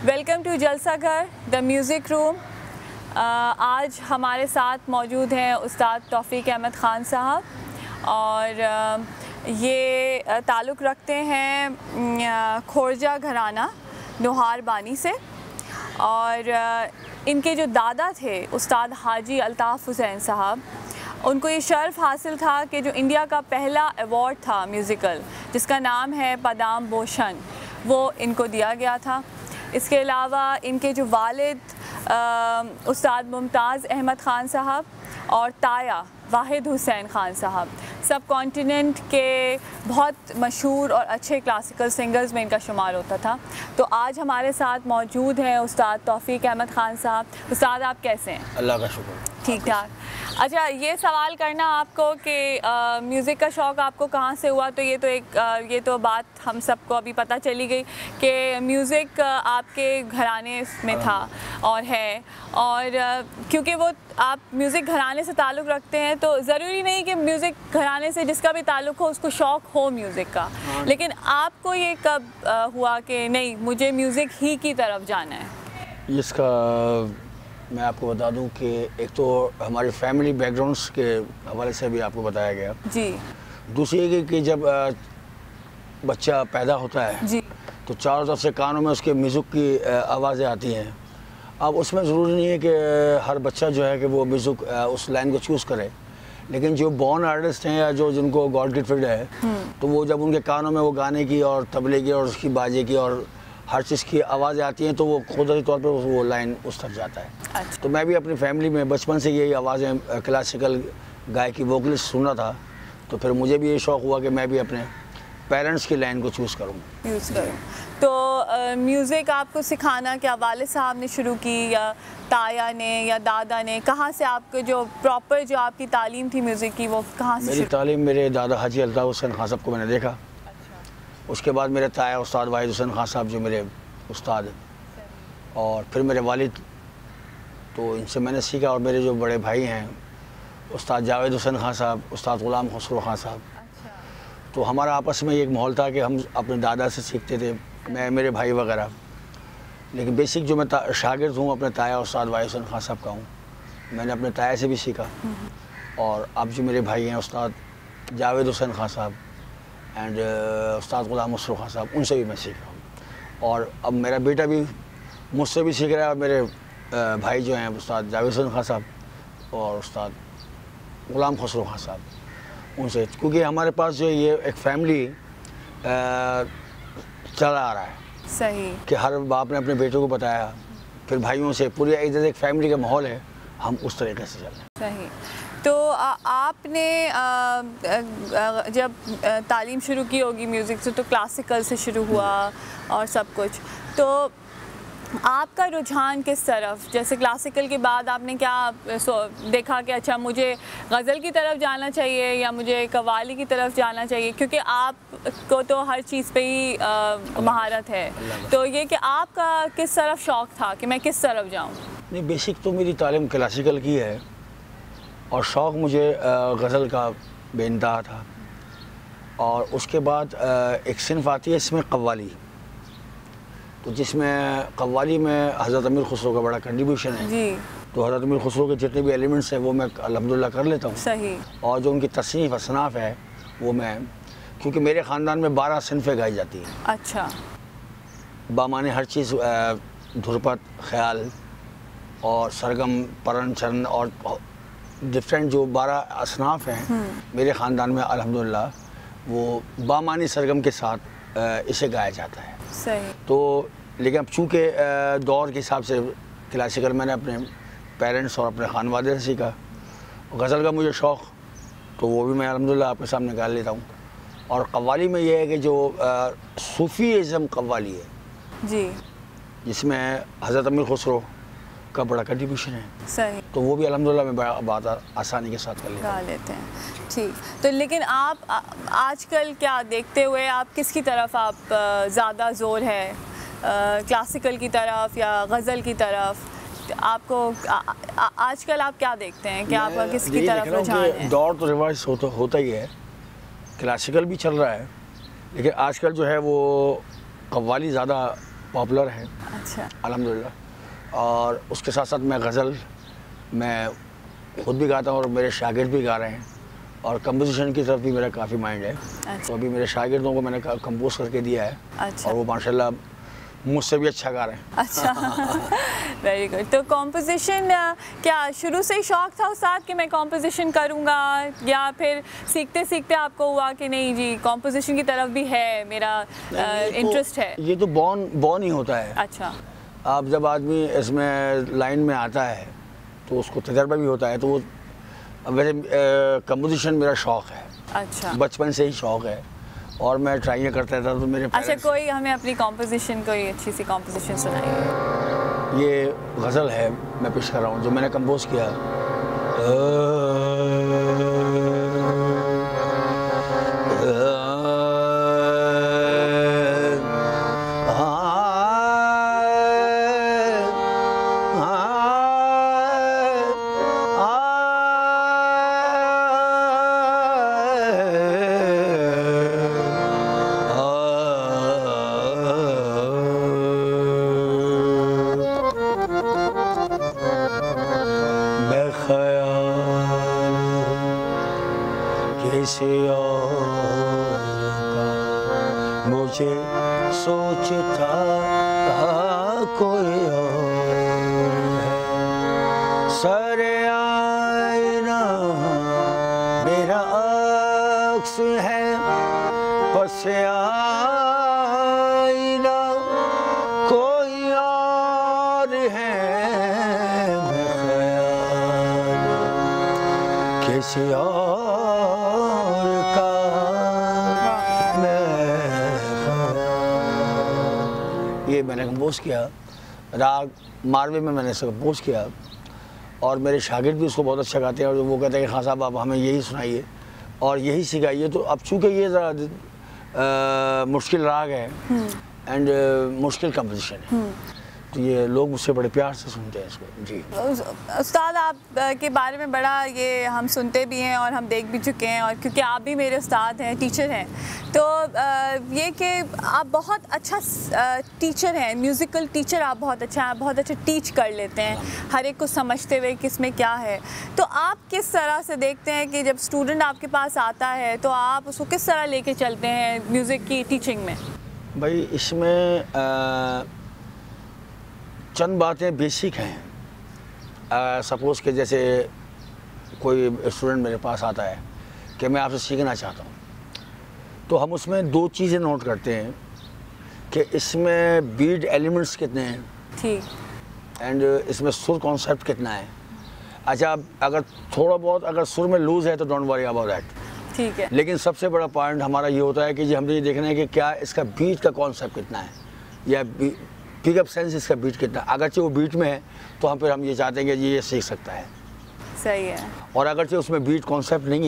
Welcome to جلسہ گھر the music روم۔ آج ہمارے ساتھ موجود ہیں استاد توفیق احمد خان صاحب، اور یہ تعلق رکھتے ہیں کھورجا گھرانہ نوہار بانی سے، اور ان کے جو دادا تھے استاد حاجی الطاف حسین صاحب، ان کو یہ شرف حاصل تھا کہ جو انڈیا کا پہلا ایوارڈ تھا میوزیکل جس کا نام ہے پدام بھوشن، وہ ان کو دیا گیا تھا۔ اس کے علاوہ ان کے جو والد استاد ممتاز احمد خان صاحب اور تایا واحد حسین خان صاحب سب کانٹیننٹ کے بہت مشہور اور اچھے کلاسیکل سنگرز میں ان کا شمار ہوتا تھا۔ تو آج ہمارے ساتھ موجود ہیں استاد توفیق احمد خان صاحب۔ استاد آپ کیسے ہیں؟ اللہ کا شکر، ٹھیک ٹھاک۔ اچھا، یہ سوال کرنا آپ کو کہ میوزک کا شوق آپ کو کہاں سے ہوا، تو یہ تو بات ہم سب کو ابھی پتہ چلی گئی کہ میوزک آپ کے گھرانے میں تھا اور ہے، اور کیونکہ وہ آپ میوزک گھرانے سے تعلق رکھتے ہیں تو ضروری نہیں کہ میوزک گھرانے سے جس کا بھی تعلق ہو اس کو شوق ہو میوزک کا، لیکن آپ کو یہ کب ہوا کہ نہیں مجھے میوزک ہی کی طرف جانا ہے؟ اس کا میں آپ کو بتا دوں کہ ایک تو ہماری فیملی بیک گراؤنڈس کے حوالے سے بھی آپ کو بتایا گیا جی۔ دوسری یہ کہ جب بچہ پیدا ہوتا ہے جی تو چاروں طرف سے کانوں میں اس کے میوزک کی آوازیں آتی ہیں۔ اب اس میں ضروری نہیں ہے کہ ہر بچہ جو ہے کہ وہ میوزک اس لائن کو چوز کرے، لیکن جو بورن آرٹسٹ ہیں یا جو جن کو گاڈ گفٹڈ ہے تو وہ جب ان کے کانوں میں وہ گانے کی اور طبلے کی اور اس کی باجے کی اور ہر چیز کی آوازیں آتی ہیں تو وہ قدرتی طور پر وہ لائن اس تک جاتا ہے۔ اچھا۔ تو میں بھی اپنی فیملی میں بچپن سے یہی آوازیں کلاسیکل گائکی ووکلسٹ سننا تھا، تو پھر مجھے بھی یہ شوق ہوا کہ میں بھی اپنے پیرنٹس کی لائن کو چوز کروں۔ تو میوزک آپ کو سکھانا کیا والد صاحب نے شروع کی یا تایا نے یا دادا نے؟ کہاں سے آپ کو جو پراپر جو آپ کی تعلیم تھی میوزک کی وہ کہاں سے؟ میری تعلیم میرے دادا حاجی الطاف حسین خان صاحب کو میں نے دیکھا، اس کے بعد میرے تایا استاد واحد حسین خان صاحب جو میرے استاد، اور پھر میرے والد، تو ان سے میں نے سیکھا، اور میرے جو بڑے بھائی ہیں استاد جاوید حسین خان صاحب، استاد غلام خسرو خان صاحب، تو ہمارا آپس میں ایک ماحول تھا کہ ہم اپنے دادا سے سیکھتے تھے، میں میرے بھائی وغیرہ، لیکن بیسک جو میں شاگرد ہوں اپنے تایا استاد واحد حسین خان صاحب کا ہوں، میں نے اپنے تایا سے بھی سیکھا، اور اب جو میرے بھائی ہیں استاد جاوید حسین خان صاحب اینڈ استاد غلام خسرو خان صاحب، ان سے بھی میں سیکھ رہا ہوں، اور اب میرا بیٹا بھی مجھ سے بھی سیکھ رہا ہے، اور میرے بھائی جو ہیں استاد جاوید حسین خان صاحب اور استاد غلام خسرو خان صاحب، ان سے، کیونکہ ہمارے پاس جو یہ ایک فیملی چلا آ رہا ہے صحیح کہ ہر باپ نے اپنے بیٹوں کو بتایا، پھر بھائیوں سے، پوری ایک فیملی کا ماحول ہے، ہم اس طریقے سے چل رہے ہیں۔ صحیح۔ تو آپ نے جب تعلیم شروع کی ہوگی میوزک سے تو کلاسیکل سے شروع ہوا اور سب کچھ، تو آپ کا رجحان کس طرف؟ جیسے کلاسیکل کے بعد آپ نے کیا دیکھا کہ اچھا مجھے غزل کی طرف جانا چاہیے یا مجھے قوالی کی طرف جانا چاہیے، کیونکہ آپ کو تو ہر چیز پہ ہی مہارت ہے، تو یہ کہ آپ کا کس طرف شوق تھا کہ میں کس طرف جاؤں؟ نہیں، بیسک تو میری تعلیم کلاسیکل کی ہے، اور شوق مجھے غزل کا بے انتہا تھا، اور اس کے بعد ایک صنف آتی ہے اس میں قوالی، تو جس میں قوالی میں حضرت امیر خسرو کا بڑا کنٹریبیوشن ہے، جی، تو حضرت امیر خسرو کے جتنے بھی ایلیمنٹس ہیں وہ میں الحمدللہ کر لیتا ہوں۔ صحیح۔ اور جو ان کی تصنیف اصناف ہے وہ میں، کیونکہ میرے خاندان میں 12 صنفیں گائی جاتی ہیں۔ اچھا۔ بامانے ہر چیز، دھرپت، خیال، اور سرگم، پرن، چرن اور ڈفرینٹ جو 12 اصناف ہیں میرے خاندان میں الحمدللہ، وہ بامانی سرگم کے ساتھ اسے گایا جاتا ہے. صحیح. تو لیکن اب چونکہ دور کے حساب سے کلاسیکل میں نے اپنے پیرنٹس اور اپنے خانوادے سے سیکھا. غزل کا مجھے شوق، تو وہ بھی میں الحمدللہ آپ کے سامنے گا لیتا ہوں. اور قوالی میں یہ ہے کہ جو صوفی ازم قوالی ہے جی، جس میں حضرت امیر خسرو کا بڑا کنٹریبیوشن ہے، صحیح، تو وہ بھی الحمدللہ میں بات آسانی کے ساتھ کر گا لیتے ہیں. ٹھیک. تو لیکن آپ آج کل کیا دیکھتے ہوئے آپ کس کی طرف آپ زیادہ زور ہے، کلاسیکل کی طرف یا غزل کی طرف؟ آپ کو آج کل آپ کیا دیکھتے ہیں کہ آپ کس کی طرف رجحان ہے؟ دور تو ریوائز ہوتا ہی ہے، کلاسیکل بھی چل رہا ہے، لیکن آج کل جو ہے وہ قوالی زیادہ پاپولر ہے. اچھا. الحمدللہ. اور اس کے ساتھ ساتھ میں غزل میں خود بھی گاتا ہوں اور میرے شاگرد بھی گا رہے ہیں، اور کمپوزیشن کی طرف بھی میرا کافی مائنڈ ہے. تو ابھی میرے شاگردوں کو میں نے کمپوز کر کے دیا ہے، اور وہ ماشاءاللہ مجھ سے بھی اچھا گا رہے ہیں. اچھا، ویری گڈ. تو کمپوزیشن کیا شروع سے ہی شوق تھا استاد کہ میں کمپوزیشن کروں گا، یا پھر سیکھتے سیکھتے آپ کو ہوا کہ نہیں جی کمپوزیشن کی طرف بھی ہے میرا انٹرسٹ ہے؟ یہ تو بورن ہی ہوتا ہے. اچھا. آپ جب آدمی اس میں لائن میں آتا ہے تو اس کو تجربہ بھی ہوتا ہے. تو وہ ویسے کمپوزیشن میرا شوق ہے. اچھا. بچپن سے ہی شوق ہے اور میں ٹرائی کرتا تھا. تو میرے اچھا، کوئی ہمیں اپنی کمپوزیشن، کوئی اچھی سی کمپوزیشن سنائیے. یہ غزل ہے میں پیش کر رہا ہوں جو میں نے کمپوز کیا. کسی اور کا مجھے سوچتا کوئی اور ہے. سر آئینہ میرا عکس ہے، پس آئینہ کوئی اور ہے. میں خیال کسی اور یہ میں نے کمپوز کیا. راگ ماروے میں نے اسے کمپوز کیا، اور میرے شاگرد بھی اس کو بہت اچھا گاتے ہیں، اور وہ کہتے ہیں کہ خان صاحب آپ ہمیں یہی سنائیے اور یہی سکھائیے. تو اب چونکہ یہ ذرا مشکل راگ ہے اینڈ مشکل کمپوزیشن ہے، تو یہ لوگ مجھ سے بڑے پیار سے سنتے ہیں اس کو. جی استاد، آپ کے بارے میں بڑا یہ ہم سنتے بھی ہیں اور ہم دیکھ بھی چکے ہیں، اور کیونکہ آپ بھی میرے استاد ہیں، ٹیچر ہیں، تو یہ کہ آپ بہت اچھا ٹیچر ہیں، میوزیکل ٹیچر آپ بہت اچھا ہیں، آپ بہت اچھا ٹیچ کر لیتے ہیں ہر ایک کو سمجھتے ہوئے کس میں کیا ہے. تو آپ کس طرح سے دیکھتے ہیں کہ جب اسٹوڈنٹ آپ کے پاس آتا ہے تو آپ اس کو کس طرح لے کے چلتے ہیں میوزک کی ٹیچنگ میں؟ بھائی اس میں چند باتیں بیسک ہیں. سپوز کہ جیسے کوئی اسٹوڈنٹ میرے پاس آتا ہے کہ میں آپ سے سیکھنا چاہتا ہوں، تو ہم اس میں 2 چیزیں نوٹ کرتے ہیں کہ اس میں بیٹ ایلیمنٹس کتنے ہیں، ٹھیک، اینڈ اس میں سر کانسیپٹ کتنا ہے. اچھا، اگر تھوڑا بہت اگر سر میں لوز ہے تو ڈونٹ وری اباؤٹ دیٹ. ٹھیک ہے. لیکن سب سے بڑا پوائنٹ ہمارا یہ ہوتا ہے کہ جی ہم نے یہ دیکھنا ہے کہ کیا اس کا بیٹ کا کانسیپٹ کتنا ہے، یا پک اپ سینس اس کا بیٹ کتنا ہے. اگرچہ وہ بیٹ میں ہے تو ہم یہ چاہتے ہیں کہ یہ سیکھ سکتا ہے. صحیح ہے. اور اگرچہ اس میں بیٹ کانسیپٹ نہیں ہے